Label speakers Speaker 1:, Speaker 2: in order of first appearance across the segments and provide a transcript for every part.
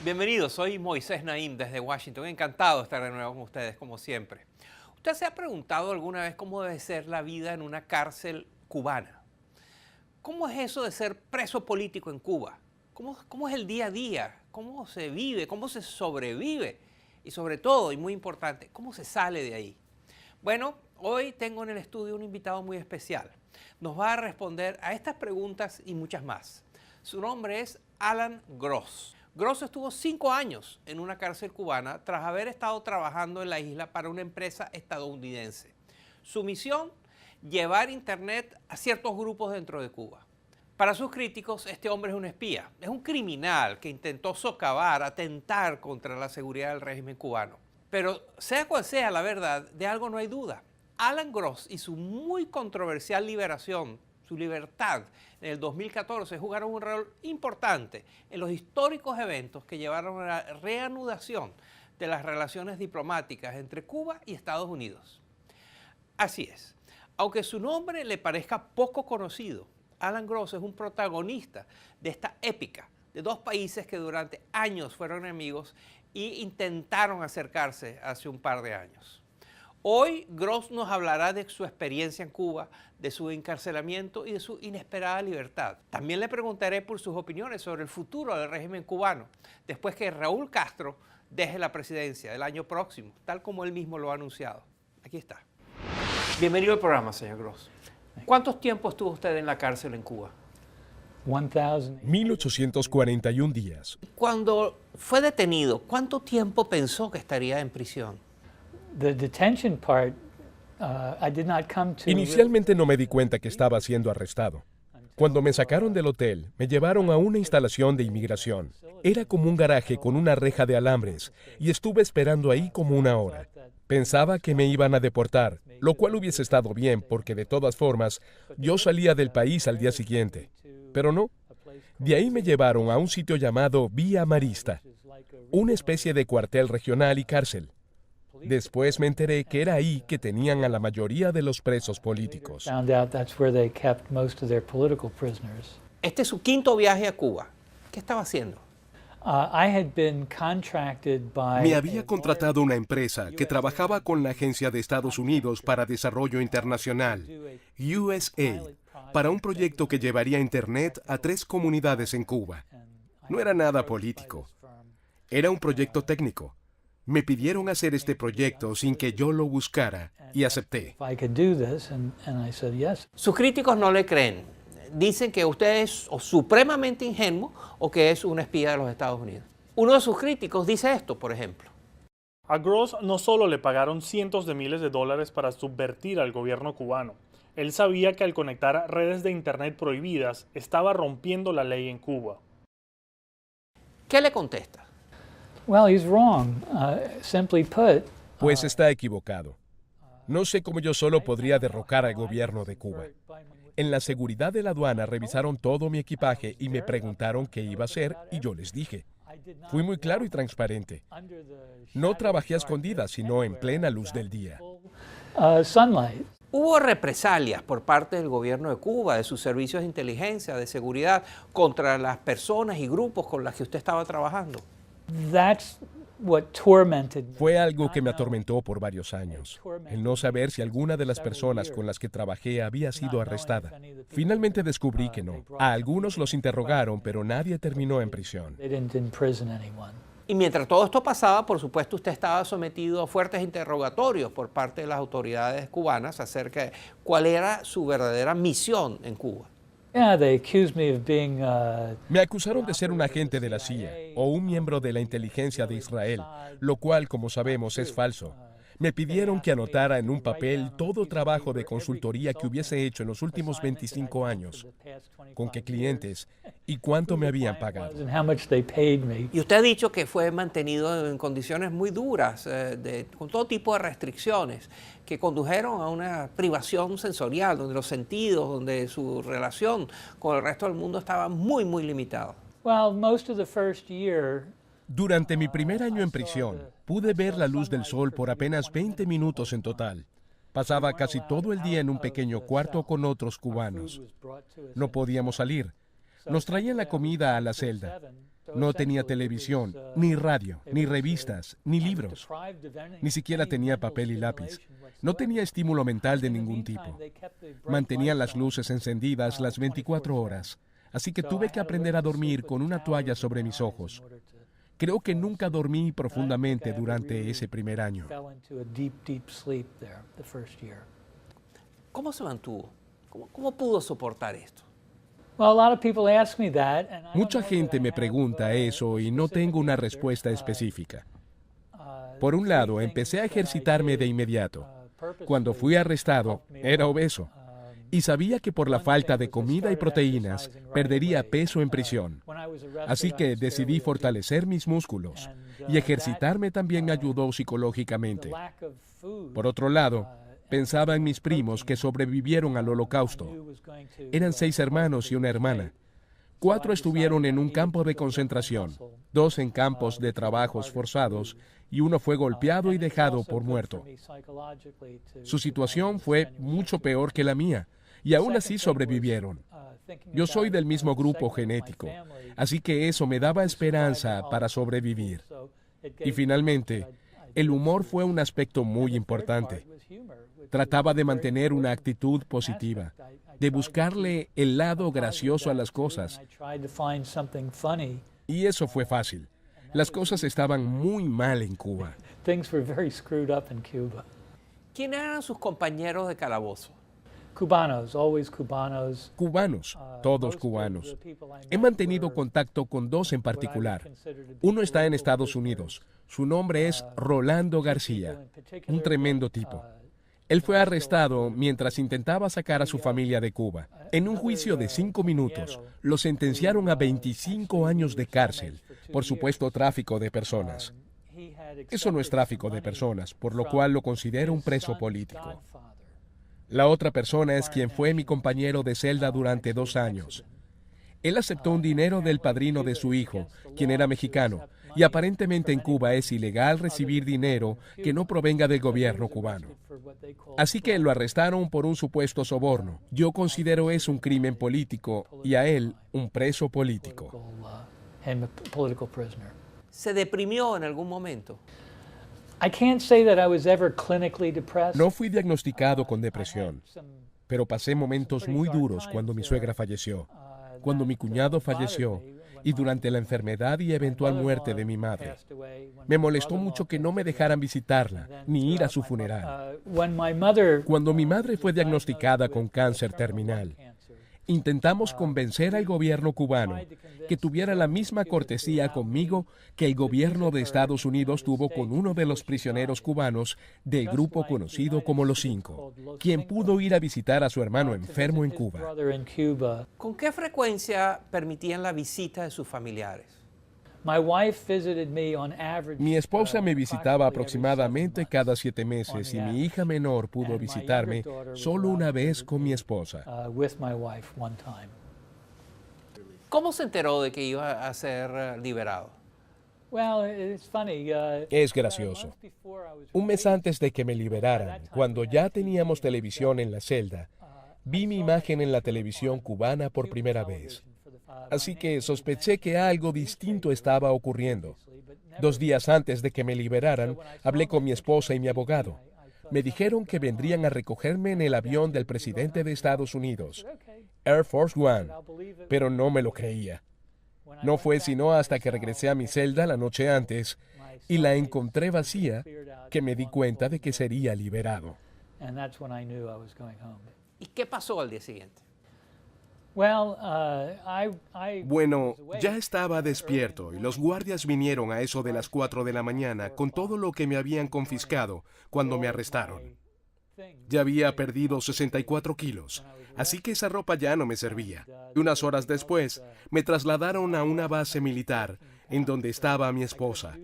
Speaker 1: Bienvenidos, soy Moisés Naim desde Washington. Encantado de estar de nuevo con ustedes, como siempre. ¿Usted se ha preguntado alguna vez cómo debe ser la vida en una cárcel cubana? ¿Cómo es eso de ser preso político en Cuba? ¿Cómo es el día a día? ¿Cómo se vive? ¿Cómo se sobrevive? Y sobre todo, y muy importante, ¿cómo se sale de ahí? Bueno, hoy tengo en el estudio un invitado muy especial. Nos va a responder a estas preguntas y muchas más. Su nombre es Alan Gross. Gross estuvo 5 años en una cárcel cubana tras haber estado trabajando en la isla para una empresa estadounidense. Su misión, llevar internet a ciertos grupos dentro de Cuba. Para sus críticos, este hombre es un espía, es un criminal que intentó socavar, atentar contra la seguridad del régimen cubano. Pero sea cual sea la verdad, de algo no hay duda. Alan Gross y su muy controversial liberación, su libertad, en el 2014 jugaron un rol importante en los históricos eventos que llevaron a la reanudación de las relaciones diplomáticas entre Cuba y Estados Unidos. Así es, aunque su nombre le parezca poco conocido, Alan Gross es un protagonista de esta épica de dos países que durante años fueron enemigos e intentaron acercarse hace un par de años. Hoy Gross nos hablará de su experiencia en Cuba, de su encarcelamiento y de su inesperada libertad. También le preguntaré por sus opiniones sobre el futuro del régimen cubano, después que Raúl Castro deje la presidencia el año próximo, tal como él mismo lo ha anunciado. Aquí está. Bienvenido al programa, señor Gross. ¿Cuánto tiempo estuvo usted en la cárcel en Cuba?
Speaker 2: 1841 días.
Speaker 1: Cuando fue detenido, ¿cuánto tiempo pensó que estaría en prisión?
Speaker 2: Inicialmente no me di cuenta que estaba siendo arrestado. Cuando me sacaron del hotel, me llevaron a una instalación de inmigración. Era como un garaje con una reja de alambres y estuve esperando ahí como 1 hora. Pensaba que me iban a deportar, lo cual hubiese estado bien porque de todas formas yo salía del país al día siguiente. Pero no. De ahí me llevaron a un sitio llamado Villa Marista, una especie de cuartel regional y cárcel. Después me enteré que era ahí que tenían a la mayoría de los presos políticos.
Speaker 1: Este es su 5º viaje a Cuba. ¿Qué estaba haciendo?
Speaker 2: Me había contratado una empresa que trabajaba con la Agencia de Estados Unidos para Desarrollo Internacional, USA, para un proyecto que llevaría Internet a 3 comunidades en Cuba. No era nada político. Era un proyecto técnico. Me pidieron hacer este proyecto sin que yo lo buscara y acepté.
Speaker 1: Sus críticos no le creen. Dicen que usted es o supremamente ingenuo o que es un espía de los Estados Unidos. Uno de sus críticos dice esto, por ejemplo.
Speaker 3: A Gross no solo le pagaron cientos de miles de dólares para subvertir al gobierno cubano. Él sabía que al conectar redes de internet prohibidas estaba rompiendo la ley en Cuba.
Speaker 1: ¿Qué le contesta?
Speaker 2: Pues está equivocado. No sé cómo yo solo podría derrocar al gobierno de Cuba. En la seguridad de la aduana revisaron todo mi equipaje y me preguntaron qué iba a hacer y yo les dije. Fui muy claro y transparente. No trabajé a escondidas, sino en plena luz del día.
Speaker 1: ¿Hubo represalias por parte del gobierno de Cuba, de sus servicios de inteligencia, de seguridad, contra las personas y grupos con las que usted estaba trabajando?
Speaker 2: Fue algo que me atormentó por varios años, el no saber si alguna de las personas con las que trabajé había sido arrestada. Finalmente descubrí que no. A algunos los interrogaron, pero nadie terminó en prisión.
Speaker 1: Y mientras todo esto pasaba, por supuesto, usted estaba sometido a fuertes interrogatorios por parte de las autoridades cubanas acerca de cuál era su verdadera misión en Cuba.
Speaker 2: Me acusaron de ser un agente de la CIA o un miembro de la inteligencia de Israel, lo cual, como sabemos, es falso. Me pidieron que anotara en un papel todo trabajo de consultoría que hubiese hecho en los últimos 25 años, con qué clientes y cuánto me habían pagado.
Speaker 1: Y usted ha dicho que fue mantenido en condiciones muy duras, con todo tipo de restricciones, que condujeron a una privación sensorial, donde los sentidos, donde su relación con el resto del mundo estaba muy, muy limitada.
Speaker 2: Durante mi primer año en prisión, pude ver la luz del sol por apenas 20 minutos en total. Pasaba casi todo el día en un pequeño cuarto con otros cubanos. No podíamos salir. Nos traían la comida a la celda. No tenía televisión, ni radio, ni revistas, ni libros. Ni siquiera tenía papel y lápiz. No tenía estímulo mental de ningún tipo. Mantenían las luces encendidas las 24 horas, así que tuve que aprender a dormir con una toalla sobre mis ojos. Creo que nunca dormí profundamente durante ese primer año.
Speaker 1: ¿Cómo se mantuvo? ¿Cómo pudo soportar esto?
Speaker 2: Mucha gente me pregunta eso y no tengo una respuesta específica. Por un lado, empecé a ejercitarme de inmediato. Cuando fui arrestado, era obeso. Y sabía que por la falta de comida y proteínas, perdería peso en prisión. Así que decidí fortalecer mis músculos. Y ejercitarme también me ayudó psicológicamente. Por otro lado, pensaba en mis primos que sobrevivieron al Holocausto. Eran 6 hermanos y una hermana. 4 estuvieron en un campo de concentración, 2 en campos de trabajos forzados y 1 fue golpeado y dejado por muerto. Su situación fue mucho peor que la mía y aún así sobrevivieron. Yo soy del mismo grupo genético, así que eso me daba esperanza para sobrevivir. Y finalmente, el humor fue un aspecto muy importante. Trataba de mantener una actitud positiva, de buscarle el lado gracioso a las cosas. Y eso fue fácil. Las cosas estaban muy mal en Cuba.
Speaker 1: ¿Quiénes eran sus compañeros de calabozo?
Speaker 3: Cubanos, always cubanos.
Speaker 2: Cubanos, todos cubanos. He mantenido contacto con 2 en particular. Uno está en Estados Unidos. Su nombre es Rolando García, un tremendo tipo. Él fue arrestado mientras intentaba sacar a su familia de Cuba. En un juicio de 5 minutos, lo sentenciaron a 25 años de cárcel por supuesto tráfico de personas. Eso no es tráfico de personas, por lo cual lo considero un preso político. La otra persona es quien fue mi compañero de celda durante 2 años. Él aceptó un dinero del padrino de su hijo, quien era mexicano, y aparentemente en Cuba es ilegal recibir dinero que no provenga del gobierno cubano. Así que lo arrestaron por un supuesto soborno. Yo considero eso un crimen político y a él un preso político.
Speaker 1: ¿Se deprimió en algún momento?
Speaker 2: No fui diagnosticado con depresión, pero pasé momentos muy duros cuando mi suegra falleció, cuando mi cuñado falleció y durante la enfermedad y eventual muerte de mi madre. Me molestó mucho que no me dejaran visitarla ni ir a su funeral. Cuando mi madre fue diagnosticada con cáncer terminal, intentamos convencer al gobierno cubano que tuviera la misma cortesía conmigo que el gobierno de Estados Unidos tuvo con uno de los prisioneros cubanos del grupo conocido como Los Cinco, quien pudo ir a visitar a su hermano enfermo en Cuba.
Speaker 1: ¿Con qué frecuencia permitían la visita de sus familiares?
Speaker 2: Mi esposa me visitaba aproximadamente cada 7 meses y mi hija menor pudo visitarme solo una vez con mi esposa.
Speaker 1: ¿Cómo se enteró de que iba a ser liberado?
Speaker 2: Es gracioso. Un mes antes de que me liberaran, cuando ya teníamos televisión en la celda, vi mi imagen en la televisión cubana por primera vez. Así que sospeché que algo distinto estaba ocurriendo. 2 días antes de que me liberaran, hablé con mi esposa y mi abogado. Me dijeron que vendrían a recogerme en el avión del presidente de Estados Unidos, Air Force One, pero no me lo creía. No fue sino hasta que regresé a mi celda la noche antes y la encontré vacía que me di cuenta de que sería liberado.
Speaker 1: ¿Y qué pasó al día siguiente?
Speaker 2: Bueno, ya estaba despierto y los guardias vinieron a eso de las 4 de la mañana con todo lo que me habían confiscado cuando me arrestaron. Ya había perdido 64 kilos, así que esa ropa ya no me servía. Y unas horas después, me trasladaron a una base militar en donde estaba mi esposa,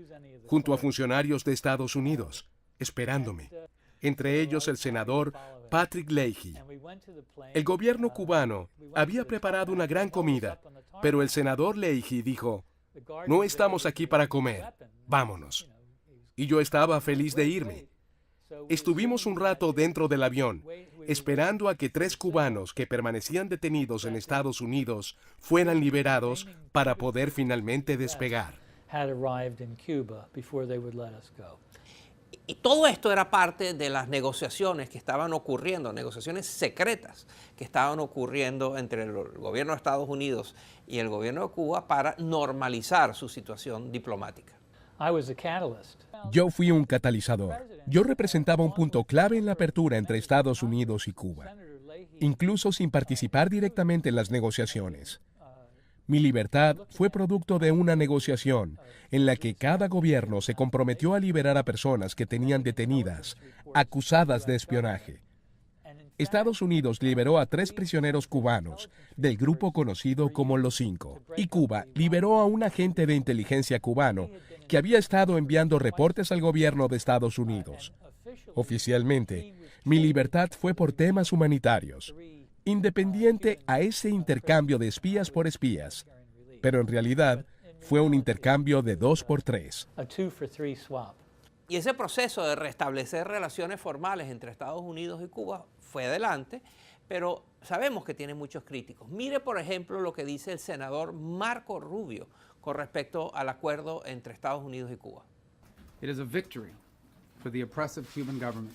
Speaker 2: junto a funcionarios de Estados Unidos, esperándome. Entre ellos el senador Patrick Leahy. El gobierno cubano había preparado una gran comida, pero el senador Leahy dijo, no estamos aquí para comer, vámonos. Y yo estaba feliz de irme. Estuvimos un rato dentro del avión, esperando a que 3 cubanos que permanecían detenidos en Estados Unidos fueran liberados para poder finalmente despegar.
Speaker 1: Y todo esto era parte de las negociaciones que estaban ocurriendo, negociaciones secretas que estaban ocurriendo entre el gobierno de Estados Unidos y el gobierno de Cuba para normalizar su situación diplomática.
Speaker 2: Yo fui un catalizador. Yo representaba un punto clave en la apertura entre Estados Unidos y Cuba, incluso sin participar directamente en las negociaciones. Mi libertad fue producto de una negociación en la que cada gobierno se comprometió a liberar a personas que tenían detenidas, acusadas de espionaje. Estados Unidos liberó a 3 prisioneros cubanos del grupo conocido como Los Cinco, y Cuba liberó a un agente de inteligencia cubano que había estado enviando reportes al gobierno de Estados Unidos. Oficialmente, mi libertad fue por temas humanitarios, independiente a ese intercambio de espías por espías, pero en realidad fue un intercambio de 2 por 3.
Speaker 1: Y ese proceso de restablecer relaciones formales entre Estados Unidos y Cuba fue adelante, pero sabemos que tiene muchos críticos. Mire, por ejemplo, lo que dice el senador Marco Rubio con respecto al acuerdo entre Estados Unidos y Cuba.
Speaker 4: It is a victory for the oppressive Cuban government.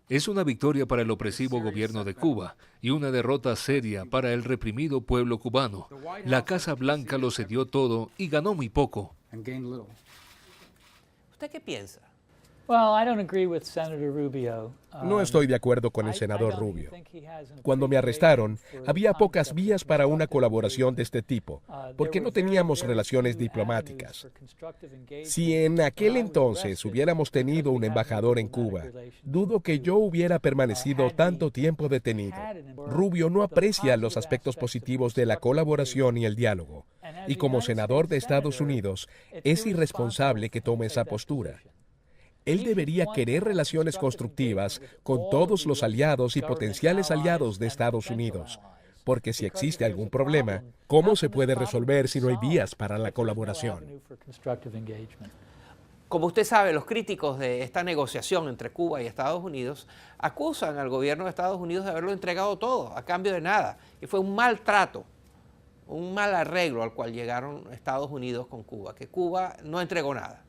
Speaker 5: Es una victoria para el opresivo gobierno de Cuba y una derrota seria para el reprimido pueblo cubano. La Casa Blanca lo cedió todo y ganó muy poco.
Speaker 4: And gained little.
Speaker 1: ¿Usted qué piensa?
Speaker 2: No estoy de acuerdo con el senador Rubio. Cuando me arrestaron, había pocas vías para una colaboración de este tipo, porque no teníamos relaciones diplomáticas. Si en aquel entonces hubiéramos tenido un embajador en Cuba, dudo que yo hubiera permanecido tanto tiempo detenido. Rubio no aprecia los aspectos positivos de la colaboración y el diálogo, y como senador de Estados Unidos, es irresponsable que tome esa postura. Él debería querer relaciones constructivas con todos los aliados y potenciales aliados de Estados Unidos, porque si existe algún problema, ¿cómo se puede resolver si no hay vías para la colaboración?
Speaker 1: Como usted sabe, los críticos de esta negociación entre Cuba y Estados Unidos acusan al gobierno de Estados Unidos de haberlo entregado todo a cambio de nada, y fue un mal trato, un mal arreglo al cual llegaron Estados Unidos con Cuba, que Cuba no entregó nada.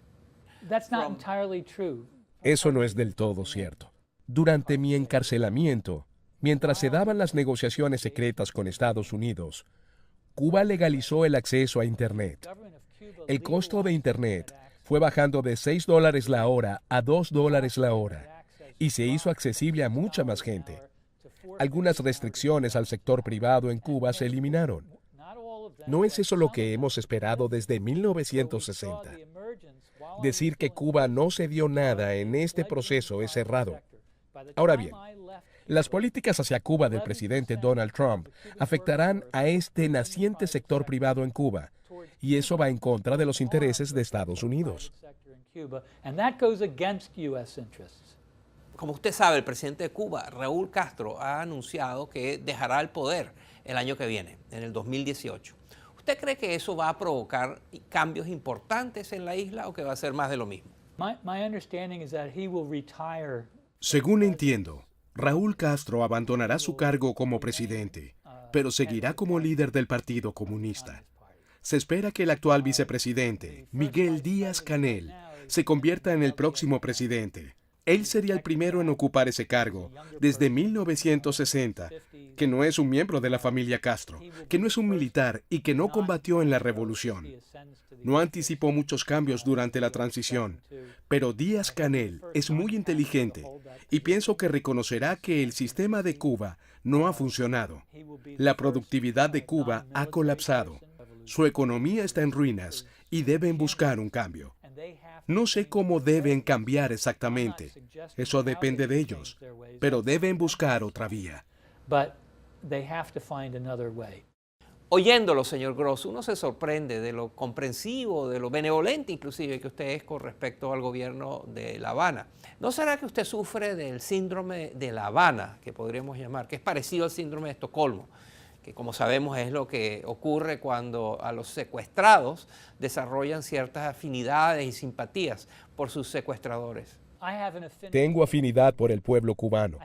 Speaker 2: Eso no es del todo cierto. Durante mi encarcelamiento, mientras se daban las negociaciones secretas con Estados Unidos, Cuba legalizó el acceso a Internet. El costo de Internet fue bajando de $6 la hora a $2 la hora, y se hizo accesible a mucha más gente. Algunas restricciones al sector privado en Cuba se eliminaron. ¿No es eso lo que hemos esperado desde 1960? Decir que Cuba no cedió nada en este proceso es errado. Ahora bien, las políticas hacia Cuba del presidente Donald Trump afectarán a este naciente sector privado en Cuba, y eso va en contra de los intereses de Estados Unidos.
Speaker 1: Como usted sabe, el presidente de Cuba, Raúl Castro, ha anunciado que dejará el poder el año que viene, en el 2018. ¿Usted cree que eso va a provocar cambios importantes en la isla o que va a ser más de lo mismo?
Speaker 2: Según entiendo, Raúl Castro abandonará su cargo como presidente, pero seguirá como líder del Partido Comunista. Se espera que el actual vicepresidente, Miguel Díaz-Canel, se convierta en el próximo presidente. Él sería el primero en ocupar ese cargo desde 1960, que no es un miembro de la familia Castro, que no es un militar y que no combatió en la revolución. No anticipó muchos cambios durante la transición, pero Díaz-Canel es muy inteligente y pienso que reconocerá que el sistema de Cuba no ha funcionado. La productividad de Cuba ha colapsado. Su economía está en ruinas y deben buscar un cambio. No sé cómo deben cambiar exactamente. Eso depende de ellos. Pero deben buscar otra vía.
Speaker 1: Oyéndolo, señor Gross, uno se sorprende de lo comprensivo, de lo benevolente inclusive que usted es con respecto al gobierno de La Habana. ¿No será que usted sufre del síndrome de La Habana, que podríamos llamar, que es parecido al síndrome de Estocolmo? Que como sabemos es lo que ocurre cuando a los secuestrados desarrollan ciertas afinidades y simpatías por sus secuestradores.
Speaker 2: Tengo afinidad por el pueblo cubano,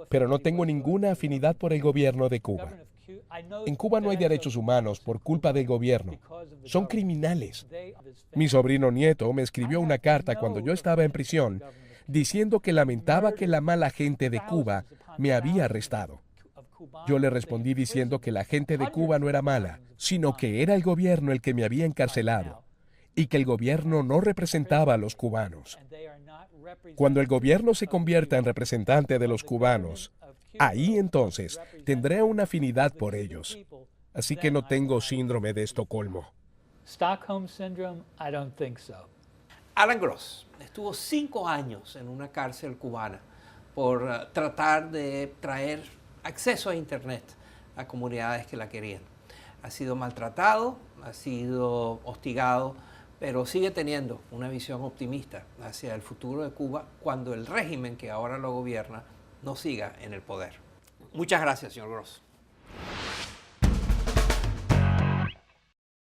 Speaker 2: pero no tengo ninguna afinidad por el gobierno de Cuba. En Cuba no hay derechos humanos por culpa del gobierno. Son criminales. Mi sobrino nieto me escribió una carta cuando yo estaba en prisión diciendo que lamentaba que la mala gente de Cuba me había arrestado. Yo le respondí diciendo que la gente de Cuba no era mala, sino que era el gobierno el que me había encarcelado y que el gobierno no representaba a los cubanos. Cuando el gobierno se convierta en representante de los cubanos, ahí entonces tendré una afinidad por ellos. Así que no tengo síndrome de Estocolmo.
Speaker 6: Stockholm Syndrome, I don't think so.
Speaker 1: Alan Gross estuvo 5 años en una cárcel cubana por tratar de traer acceso a Internet a comunidades que la querían. Ha sido maltratado, ha sido hostigado, pero sigue teniendo una visión optimista hacia el futuro de Cuba cuando el régimen que ahora lo gobierna no siga en el poder. Muchas gracias, señor Gross.